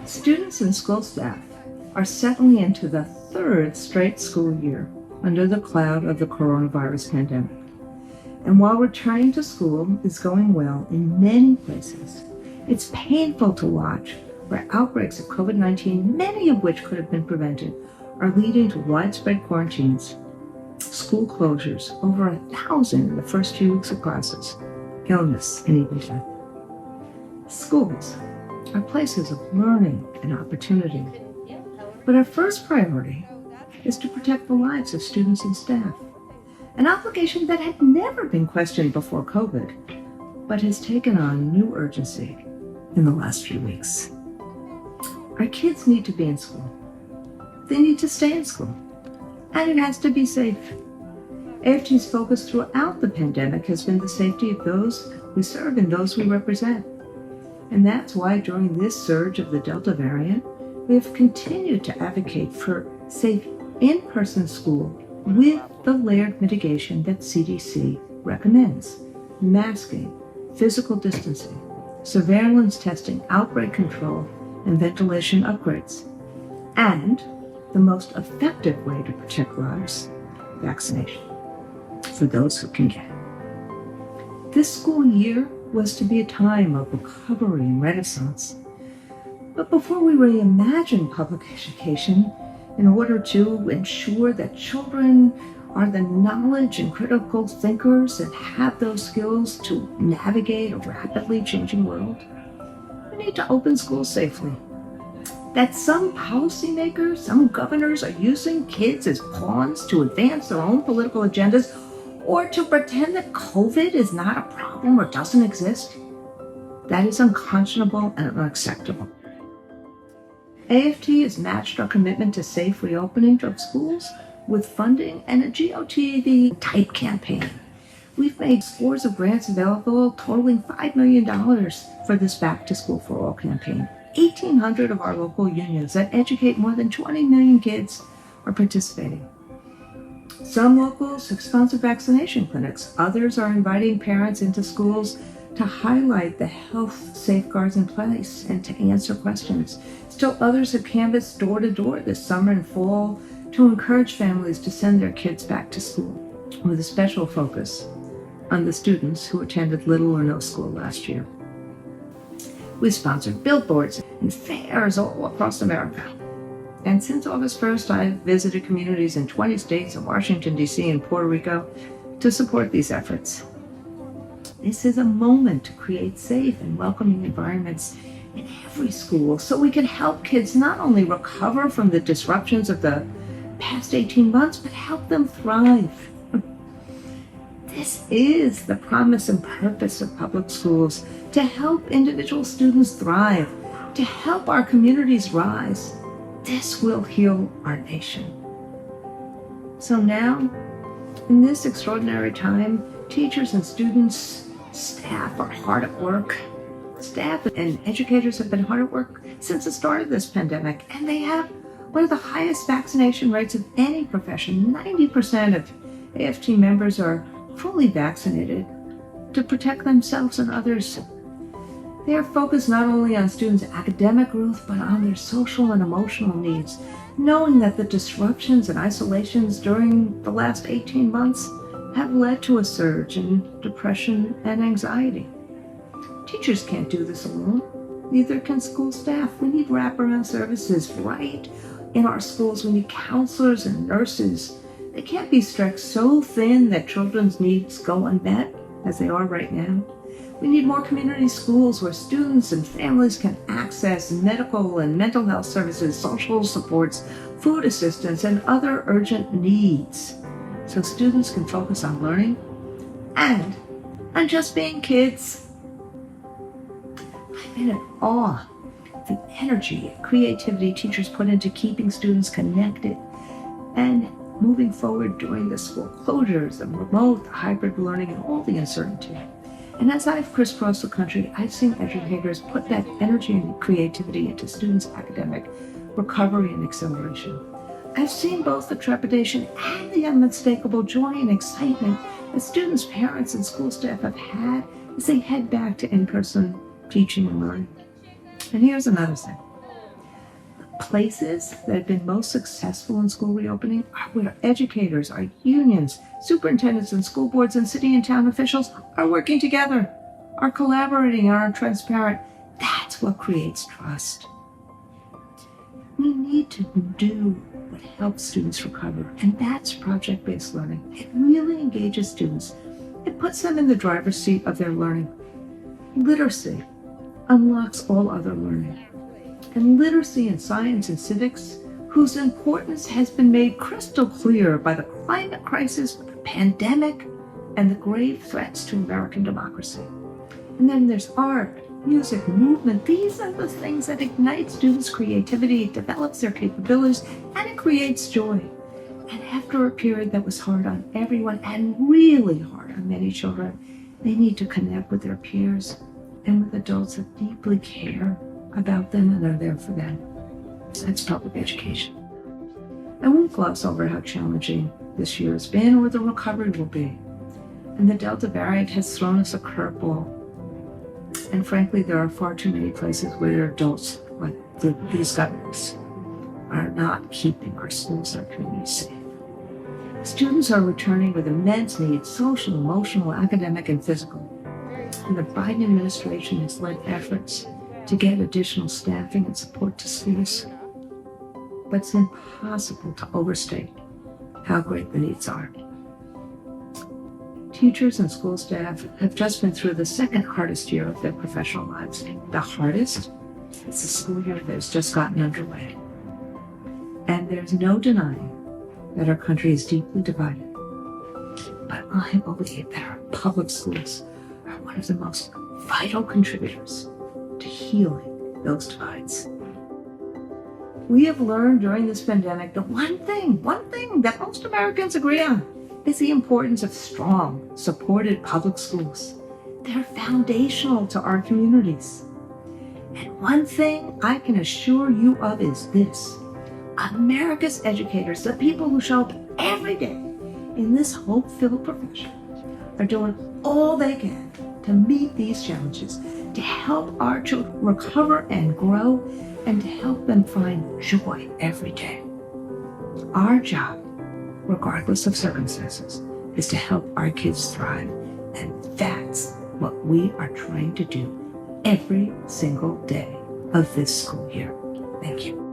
Students and school staff are settling into the third straight school year under the cloud of the coronavirus pandemic. And while returning to school is going well in many places, it's painful to watch where outbreaks of COVID-19, many of which could have been prevented, are leading to widespread quarantines, school closures, over 1,000 in the first few weeks of classes, illness, and even death. Schools are places of learning and opportunity. But our first priority is to protect the lives of students and staff, an obligation that had never been questioned before COVID, but has taken on new urgency in the last few weeks. Our kids need to be in school. They need to stay in school, and it has to be safe. AFT's focus throughout the pandemic has been the safety of those we serve and those we represent. And that's why during this surge of the Delta variant, we have continued to advocate for safe in-person school with the layered mitigation that CDC recommends: masking, physical distancing, surveillance testing, outbreak control, and ventilation upgrades. And the most effective way to protect lives, vaccination, for those who can get it. This school year was to be a time of recovery and renaissance. But before we reimagine public education in order to ensure that children are the knowledge and critical thinkers and have those skills to navigate a rapidly changing world, we need to open schools safely. That some policymakers, some governors are using kids as pawns to advance their own political agendas or to pretend that COVID is not a problem or doesn't exist, that is unconscionable and unacceptable. AFT has matched our commitment to safe reopening of schools with funding and a GOTV-type campaign. We've made scores of grants available, totaling $5 million for this Back to School for All campaign. 1,800 of our local unions that educate more than 20 million kids are participating. Some locals have sponsored vaccination clinics. Others are inviting parents into schools to highlight the health safeguards in place and to answer questions. Still others have canvassed door to door this summer and fall to encourage families to send their kids back to school, with a special focus on the students who attended little or no school last year. We sponsored billboards and fairs all across America. And since August 1st, I've visited communities in 20 states and Washington, D.C. and Puerto Rico to support these efforts. This is a moment to create safe and welcoming environments in every school so we can help kids not only recover from the disruptions of the past 18 months, but help them thrive. This is the promise and purpose of public schools, to help individual students thrive, to help our communities rise. This will heal our nation. So now, in this extraordinary time, teachers and students, staff are hard at work. Staff and educators have been hard at work since the start of this pandemic, and they have one of the highest vaccination rates of any profession. 90% of AFT members are fully vaccinated to protect themselves and others. They are focused not only on students' academic growth, but on their social and emotional needs, knowing that the disruptions and isolations during the last 18 months have led to a surge in depression and anxiety. Teachers can't do this alone. Neither can school staff. We need wraparound services right in our schools. We need counselors and nurses. They can't be stretched so thin that children's needs go unmet, as they are right now. We need more community schools where students and families can access medical and mental health services, social supports, food assistance, and other urgent needs, so students can focus on learning and on just being kids. I've been in awe of the energy and creativity teachers put into keeping students connected and moving forward during the school closures, the remote, the hybrid learning, and all the uncertainty. And as I've crisscrossed the country, I've seen educators put that energy and creativity into students' academic recovery and acceleration. I've seen both the trepidation and the unmistakable joy and excitement that students, parents, and school staff have had as they head back to in-person teaching and learning. And here's another thing. Places that have been most successful in school reopening are where educators, our unions, superintendents and school boards and city and town officials are working together, are collaborating, are transparent. That's what creates trust. We need to do what helps students recover, and that's project-based learning. It really engages students. It puts them in the driver's seat of their learning. Literacy unlocks all other learning. And literacy in science and civics, whose importance has been made crystal clear by the climate crisis, the pandemic, and the grave threats to American democracy. And then there's art, music, movement. These are the things that ignite students' creativity, it develops their capabilities, and it creates joy. And after a period that was hard on everyone and really hard on many children, they need to connect with their peers and with adults that deeply care about them and are there for them. That's public education. I won't gloss over how challenging this year has been or the recovery will be. And the Delta variant has thrown us a curveball. And frankly, there are far too many places where adults, like these governors, are not keeping our schools, our communities safe. Students are returning with immense needs, social, emotional, academic, and physical. And the Biden administration has led efforts to get additional staffing and support to schools. But it's impossible to overstate how great the needs are. Teachers and school staff have just been through the second hardest year of their professional lives. The hardest is the school year that has just gotten underway. And there's no denying that our country is deeply divided. But I believe that our public schools are one of the most vital contributors to healing those divides. We have learned during this pandemic that one thing that most Americans agree on is the importance of strong, supported public schools. They're foundational to our communities. And one thing I can assure you of is this: America's educators, the people who show up every day in this hope-filled profession, are doing all they can to meet these challenges, to help our children recover and grow, and to help them find joy every day. Our job, regardless of circumstances, is to help our kids thrive. And that's what we are trying to do every single day of this school year. Thank you.